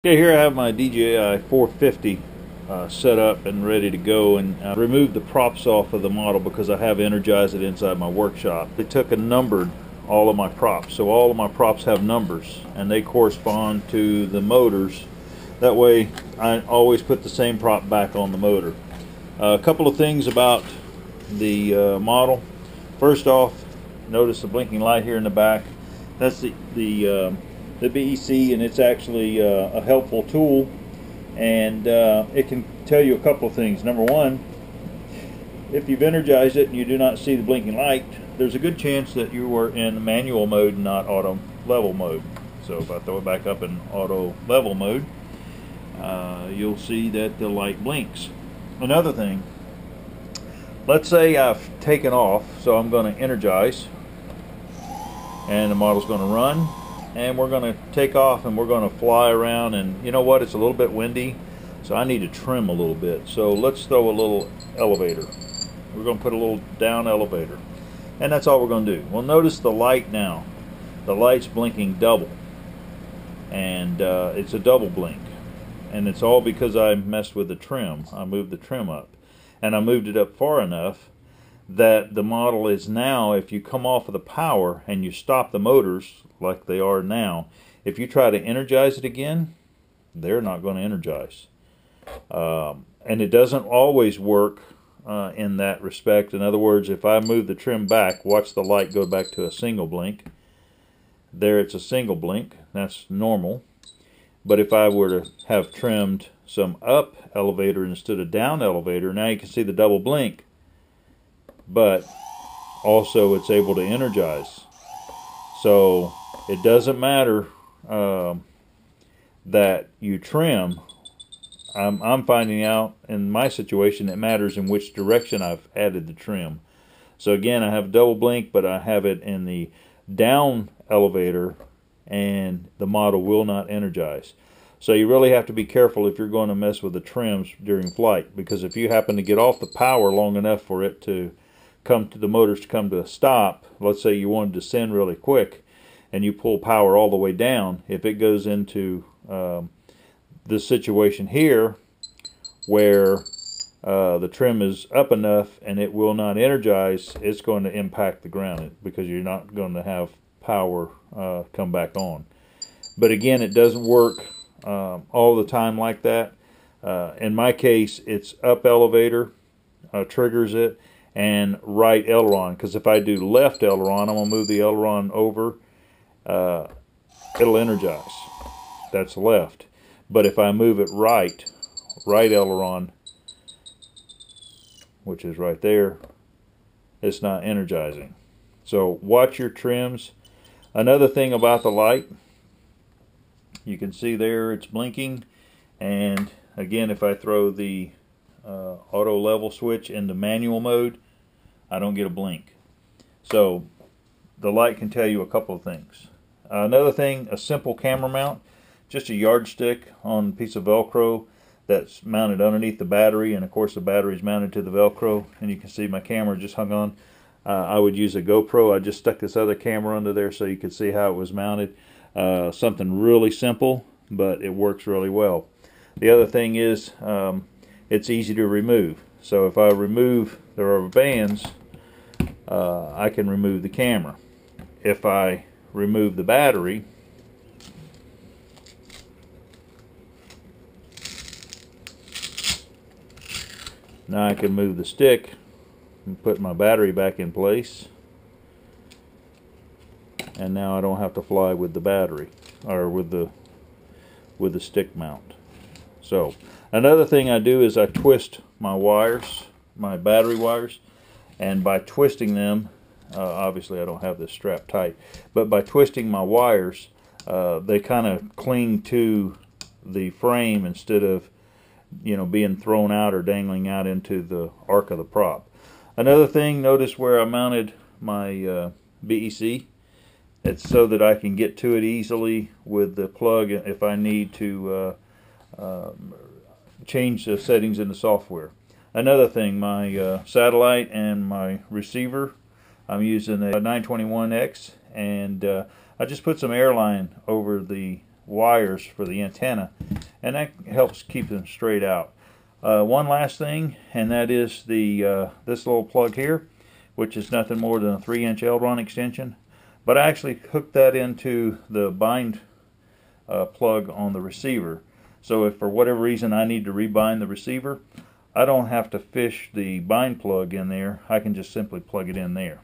Okay, here I have my DJI 450 set up and ready to go, and I removed the props off of the model because I have energized it inside my workshop. They took and numbered all of my props, so all of my props have numbers and they correspond to the motors. That way I always put the same prop back on the motor. A couple of things about the model. First off, notice the blinking light here in the back. That's the BEC, and it's actually a helpful tool, and it can tell you a couple of things. Number one, if you've energized it and you do not see the blinking light, there's a good chance that you were in manual mode, not auto level mode. So if I throw it back up in auto level mode, you'll see that the light blinks. Another thing, let's say I've taken off, so I'm going to energize and the model's going to run, and we're going to take off and we're going to fly around, and you know what, it's a little bit windy, so I need to trim a little bit. So let's throw a little elevator. We're going to put a little down elevator, and that's all we're going to do. Well, notice the light now. The light's blinking double, and it's a double blink, and it's all because I messed with the trim. I moved the trim up, and I moved it up far enough that the model is now, if you come off of the power and you stop the motors like they are now, if you try to energize it again, they're not going to energize. And it doesn't always work in that respect. In other words, if I move the trim back, watch the light go back to a single blink. There it's a single blink. That's normal. But if I were to have trimmed some up elevator instead of down elevator, now you can see the double blink. But also it's able to energize. So it doesn't matter that you trim. I'm finding out in my situation it matters in which direction I've added the trim. So again, I have double blink, but I have it in the down elevator and the model will not energize. So you really have to be careful if you're going to mess with the trims during flight, because if you happen to get off the power long enough for it to come to the motors to come to a stop, let's say you want to descend really quick and you pull power all the way down, if it goes into this situation here where the trim is up enough and it will not energize, it's going to impact the ground because you're not going to have power come back on. But again, it doesn't work all the time like that. In my case, it's up elevator triggers it, and right aileron, because if I do left aileron, I'm going to move the aileron over, it'll energize. That's left. But if I move it right aileron, which is right there, it's not energizing. So watch your trims. Another thing about the light, you can see there it's blinking, and again, if I throw the auto level switch into manual mode, I don't get a blink. So the light can tell you a couple of things. Another thing, a simple camera mount, just a yardstick on a piece of Velcro that's mounted underneath the battery, and of course the battery is mounted to the Velcro, and you can see my camera just hung on. I would use a GoPro. I just stuck this other camera under there so you could see how it was mounted. Something really simple, but it works really well. The other thing is it's easy to remove. So if I remove the rubber bands, I can remove the camera. If I remove the battery, now I can move the stick and put my battery back in place, and now I don't have to fly with the battery or with the stick mount. So another thing I do is I twist my wires, my battery wires, and by twisting them, obviously I don't have this strap tight, but by twisting my wires, they kind of cling to the frame instead of, you know, being thrown out or dangling out into the arc of the prop. Another thing, notice where I mounted my BEC. It's so that I can get to it easily with the plug if I need to change the settings in the software. Another thing, my satellite and my receiver, I'm using a 921X, and I just put some airline over the wires for the antenna, and that helps keep them straight out. One last thing, and that is the this little plug here, which is nothing more than a 3-inch L-rod extension, but I actually hooked that into the bind plug on the receiver. So if for whatever reason I need to rebind the receiver, I don't have to fish the bind plug in there. I can just simply plug it in there.